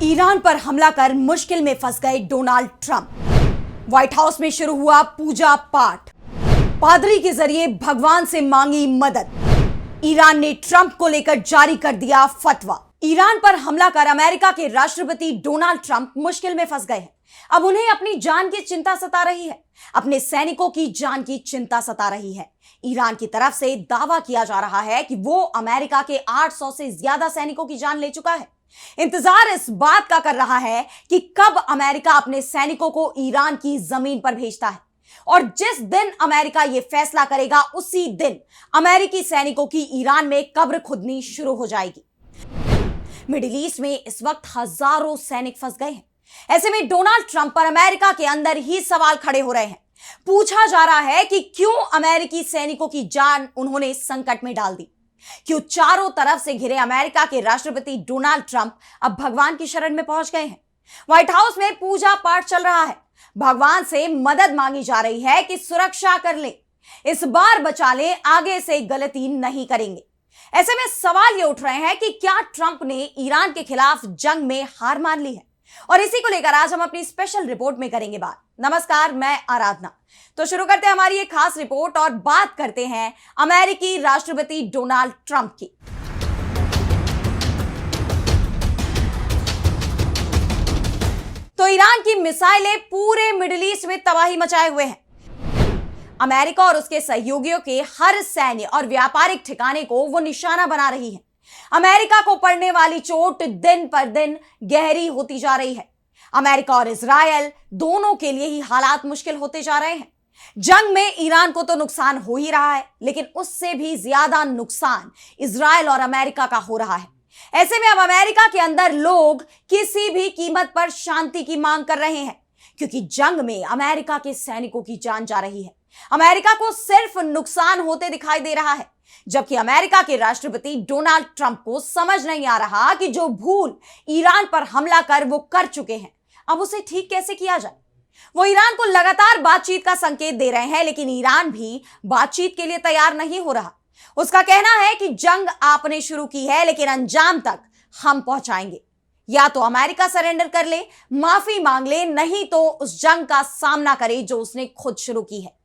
Iran पर हमला कर मुश्किल में फंस गए डोनाल्ड ट्रंप। व्हाइट हाउस में शुरू हुआ पूजा पाठ। पादरी के जरिए भगवान से मांगी मदद। ईरान ने ट्रंप को लेकर जारी कर दिया फतवा। ईरान पर हमला कर अमेरिका के राष्ट्रपति डोनाल्ड ट्रंप मुश्किल में फंस गए हैं। अब उन्हें अपनी जान की चिंता सता रही है, अपने सैनिकों की जान की चिंता सता रही है। ईरान की तरफ से दावा किया जा रहा है कि वो अमेरिका के 800 से ज्यादा सैनिकों की जान ले चुका है। इंतजार इस बात का कर रहा है कि कब अमेरिका अपने सैनिकों को ईरान की जमीन पर भेजता है, और जिस दिन अमेरिका यह फैसला करेगा उसी दिन अमेरिकी सैनिकों की ईरान में कब्र खुदनी शुरू हो जाएगी। मिडिल ईस्ट में इस वक्त हजारों सैनिक फंस गए हैं। ऐसे में डोनाल्ड ट्रंप पर अमेरिका के अंदर ही सवाल खड़े हो रहे हैं। पूछा जा रहा है कि क्यों अमेरिकी सैनिकों की जान उन्होंने संकट में डाल दी, क्यों चारों तरफ से घिरे अमेरिका के राष्ट्रपति डोनाल्ड ट्रंप अब भगवान की शरण में पहुंच गए हैं। व्हाइट हाउस में पूजा पाठ चल रहा है। भगवान से मदद मांगी जा रही है कि सुरक्षा कर ले, इस बार बचा ले, आगे से गलती नहीं करेंगे। ऐसे में सवाल ये उठ रहे हैं कि क्या ट्रंप ने ईरान के खिलाफ जंग में हार मान ली है, और इसी को लेकर आज हम अपनी स्पेशल रिपोर्ट में करेंगे बात। नमस्कार, मैं आराधना। तो शुरू करते हैं हमारी एक खास रिपोर्ट और बात करते हैं अमेरिकी राष्ट्रपति डोनाल्ड ट्रंप की। तो ईरान की मिसाइलें पूरे मिडिल ईस्ट में तबाही मचाए हुए हैं। अमेरिका और उसके सहयोगियों के हर सैन्य और व्यापारिक ठिकाने को वो निशाना बना रही है। अमेरिका को पड़ने वाली चोट दिन पर दिन गहरी होती जा रही है। अमेरिका और इजरायल दोनों के लिए ही हालात मुश्किल होते जा रहे हैं। जंग में ईरान को तो नुकसान हो ही रहा है, लेकिन उससे भी ज्यादा नुकसान इजरायल और अमेरिका का हो रहा है। ऐसे में अब अमेरिका के अंदर लोग किसी भी कीमत पर शांति की मांग कर रहे हैं, क्योंकि जंग में अमेरिका के सैनिकों की जान जा रही है। अमेरिका को सिर्फ नुकसान होते दिखाई दे रहा है, जबकि अमेरिका के राष्ट्रपति डोनाल्ड ट्रंप को समझ नहीं आ रहा कि जो भूल ईरान पर हमला कर वो कर चुके हैं, अब उसे ठीक कैसे किया जाए। वो ईरान को लगातार बातचीत का संकेत दे रहे हैं, लेकिन ईरान भी बातचीत के लिए तैयार नहीं हो रहा। उसका कहना है कि जंग आपने शुरू की है, लेकिन अंजाम तक हम पहुंचाएंगे। या तो अमेरिका सरेंडर कर ले, माफी मांग ले, नहीं तो उस जंग का सामना करे जो उसने खुद शुरू की है।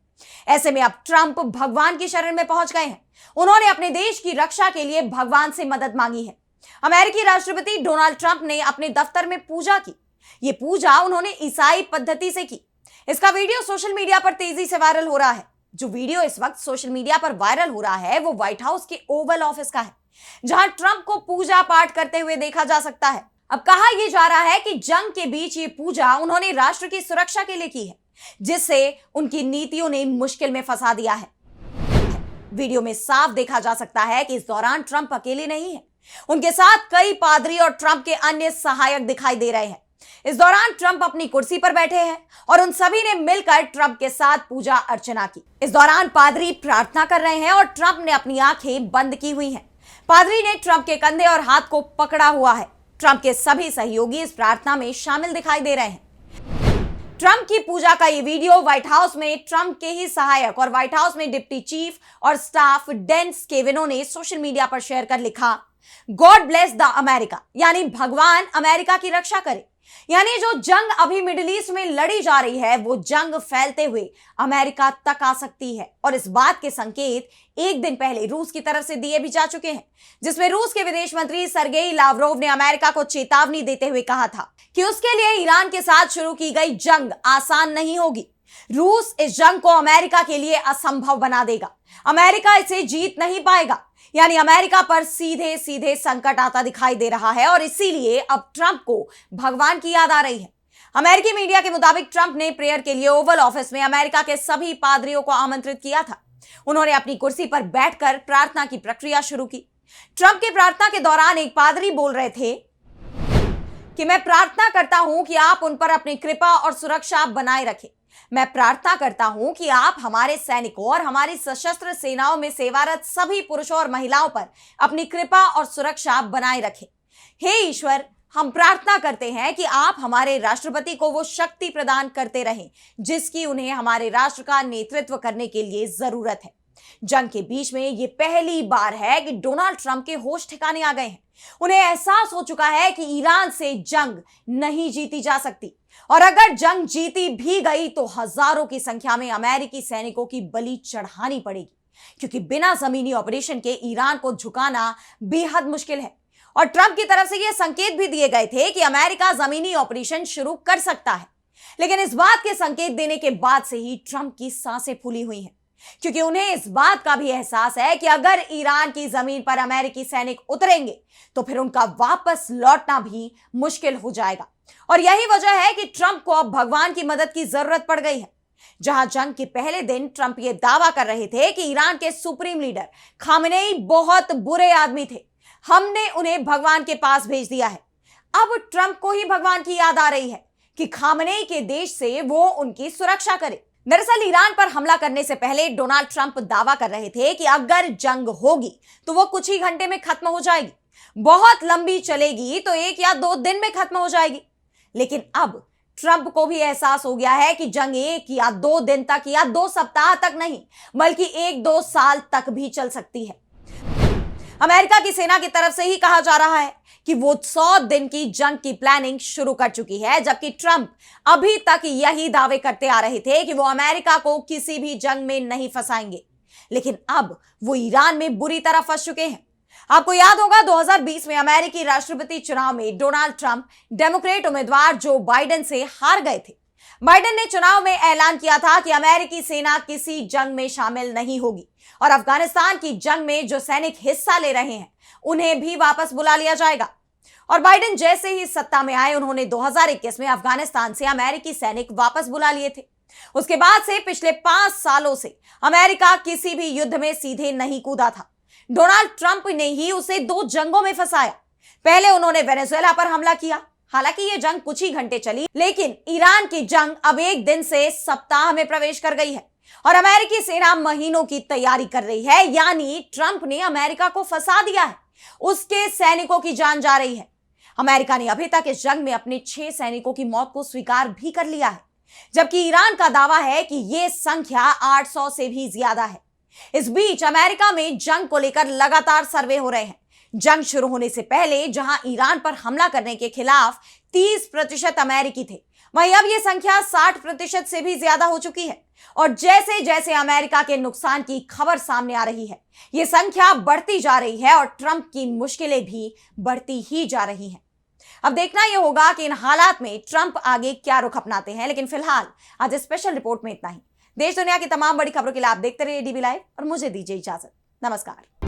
ऐसे में अब ट्रंप भगवान की शरण में पहुंच गए हैं। उन्होंने अपने देश की रक्षा के लिए भगवान से मदद मांगी है। अमेरिकी राष्ट्रपति डोनाल्ड ट्रंप ने अपने दफ्तर में पूजा की। यह पूजा उन्होंने ईसाई पद्धति से की। इसका वीडियो सोशल मीडिया पर तेजी से वायरल हो रहा है। जो वीडियो इस वक्त सोशल मीडिया पर वायरल हो रहा है वो व्हाइट हाउस के ओवल ऑफिस का है, जहां ट्रंप को पूजा पाठ करते हुए देखा जा सकता है। अब कहा यह जा रहा है कि जंग के बीच ये पूजा उन्होंने राष्ट्र की सुरक्षा के लिए की है, जिससे उनकी नीतियों ने मुश्किल में फंसा दिया है। वीडियो में साफ देखा जा सकता है कि इस दौरान ट्रंप अकेले नहीं है, उनके साथ कई पादरी और ट्रंप के अन्य सहायक दिखाई दे रहे हैं। इस दौरान ट्रंप अपनी कुर्सी पर बैठे हैं और उन सभी ने मिलकर ट्रंप के साथ पूजा अर्चना की। इस दौरान पादरी प्रार्थना कर रहे हैं और ट्रंप ने अपनी आंखें बंद की हुई हैं। पादरी ने ट्रंप के कंधे और हाथ को पकड़ा हुआ है। ट्रंप के सभी सहयोगी इस प्रार्थना में शामिल दिखाई दे रहे हैं। ट्रंप की पूजा का ये वीडियो व्हाइट हाउस में ट्रंप के ही सहायक और व्हाइट हाउस में डिप्टी चीफ और स्टाफ डैन स्केविनो ने सोशल मीडिया पर शेयर कर लिखा, गॉड ब्लेस द अमेरिका, यानी भगवान अमेरिका की रक्षा करे। यानी जो जंग अभी मिडिल ईस्ट में लड़ी जा रही है वो जंग फैलते हुए अमेरिका तक आ सकती है। और इस बात के संकेत एक दिन पहले रूस की तरफ से दिए भी जा चुके हैं, जिसमें रूस के विदेश मंत्री सरगेई लावरोव ने अमेरिका को चेतावनी देते हुए कहा था कि उसके लिए ईरान के साथ शुरू की गई जंग आसान नहीं होगी। रूस इस जंग को अमेरिका के लिए असंभव बना देगा। अमेरिका इसे जीत नहीं पाएगा। यानी अमेरिका पर सीधे सीधे संकट आता दिखाई दे रहा है, और इसीलिए अब ट्रंप को भगवान की याद आ रही है। अमेरिकी मीडिया के मुताबिक ट्रंप ने प्रेयर के लिए ओवल ऑफिस में अमेरिका के सभी पादरियों को आमंत्रित किया था। उन्होंने अपनी कुर्सी पर बैठकर प्रार्थना की प्रक्रिया शुरू की। ट्रंप की प्रार्थना के दौरान एक पादरी बोल रहे थे कि मैं प्रार्थना करता हूं कि आप उन पर अपनी कृपा और सुरक्षा बनाए रखें। मैं प्रार्थना करता हूं कि आप हमारे सैनिकों और हमारी सशस्त्र सेनाओं में सेवारत सभी पुरुषों और महिलाओं पर अपनी कृपा और सुरक्षा बनाए रखें। हे ईश्वर, हम प्रार्थना करते हैं कि आप हमारे राष्ट्रपति को वो शक्ति प्रदान करते रहें जिसकी उन्हें हमारे राष्ट्र का नेतृत्व करने के लिए जरूरत है। जंग के बीच में ये पहली बार है कि डोनाल्ड ट्रंप के होश ठिकाने आ गए हैं। उन्हें एहसास हो चुका है कि ईरान से जंग नहीं जीती जा सकती, और अगर जंग जीती भी गई तो हजारों की संख्या में अमेरिकी सैनिकों की बलि चढ़ानी पड़ेगी, क्योंकि बिना जमीनी ऑपरेशन के ईरान को झुकाना बेहद मुश्किल है। और ट्रंप की तरफ से यह संकेत भी दिए गए थे कि अमेरिका जमीनी ऑपरेशन शुरू कर सकता है, लेकिन इस बात के संकेत देने के बाद से ही ट्रंप की सांसें फूली हुई हैं, क्योंकि उन्हें इस बात का भी एहसास है कि अगर ईरान की जमीन पर अमेरिकी सैनिक उतरेंगे तो फिर उनका वापस लौटना भी मुश्किल हो जाएगा। और यही वजह है कि ट्रंप को अब भगवान की मदद की जरूरत पड़ गई है। जहां जंग के पहले दिन ट्रंप ये दावा कर रहे थे कि ईरान के सुप्रीम लीडर खामेनेई बहुत बुरे आदमी थे, हमने उन्हें भगवान के पास भेज दिया है, अब ट्रंप को ही भगवान की याद आ रही है कि खामेनेई के देश से वो उनकी सुरक्षा करे। दरअसल ईरान पर हमला करने से पहले डोनाल्ड ट्रंप दावा कर रहे थे कि अगर जंग होगी तो वो कुछ ही घंटे में खत्म हो जाएगी, बहुत लंबी चलेगी तो 1 या 2 दिन में खत्म हो जाएगी। लेकिन अब ट्रंप को भी एहसास हो गया है कि जंग 1 या 2 दिन तक या 2 सप्ताह तक नहीं, बल्कि 1-2 साल तक भी चल सकती है। अमेरिका की सेना की तरफ से ही कहा जा रहा है कि वो 100 दिन की जंग की प्लानिंग शुरू कर चुकी है, जबकि ट्रंप अभी तक यही दावे करते आ रहे थे कि वो अमेरिका को किसी भी जंग में नहीं फंसाएंगे। लेकिन अब वो ईरान में बुरी तरह फंस चुके हैं। आपको याद होगा 2020 में अमेरिकी राष्ट्रपति चुनाव में डोनाल्ड ट्रंप डेमोक्रेट उम्मीदवार जो बाइडेन से हार गए थे। बाइडेन ने चुनाव में ऐलान किया था कि अमेरिकी सेना किसी जंग में शामिल नहीं होगी और अफगानिस्तान की जंग में जो सैनिक हिस्सा ले रहे हैं उन्हें भी वापस बुला लिया जाएगा। और बाइडेन जैसे ही सत्ता में आए उन्होंने 2021 में अफगानिस्तान से अमेरिकी सैनिक वापस बुला लिए थे। उसके बाद से पिछले 5 सालों से अमेरिका किसी भी युद्ध में सीधे नहीं कूदा था। डोनाल्ड ट्रंप ने ही उसे 2 जंगों में फंसाया। पहले उन्होंने वेनेजुएला पर हमला किया, हालांकि यह जंग कुछ ही घंटे चली, लेकिन ईरान की जंग अब 1 दिन से सप्ताह में प्रवेश कर गई है और अमेरिकी सेना महीनों की तैयारी कर रही है। यानी ट्रंप ने अमेरिका को फंसा दिया है, उसके सैनिकों की जान जा रही है। अमेरिका ने अभी तक इस जंग में अपने 6 सैनिकों की मौत को स्वीकार भी कर लिया है, जबकि ईरान का दावा है कि यह संख्या 800 से भी ज्यादा है। इस बीच अमेरिका में जंग को लेकर लगातार सर्वे हो रहे हैं। जंग शुरू होने से पहले जहां ईरान पर हमला करने के खिलाफ 30% अमेरिकी थे, वहीं अब यह संख्या 60% से भी ज्यादा हो चुकी है। और जैसे जैसे अमेरिका के नुकसान की खबर सामने आ रही है, यह संख्या बढ़ती जा रही है और ट्रंप की मुश्किलें भी बढ़ती ही जा रही हैं। अब देखना यह होगा कि इन हालात में ट्रंप आगे क्या रुख अपनाते हैं। लेकिन फिलहाल आज स्पेशल रिपोर्ट में इतना ही। देश दुनिया की तमाम बड़ी खबरों के लिए आप देखते रहिए डीबी लाइव और मुझे दीजिए इजाजत। नमस्कार।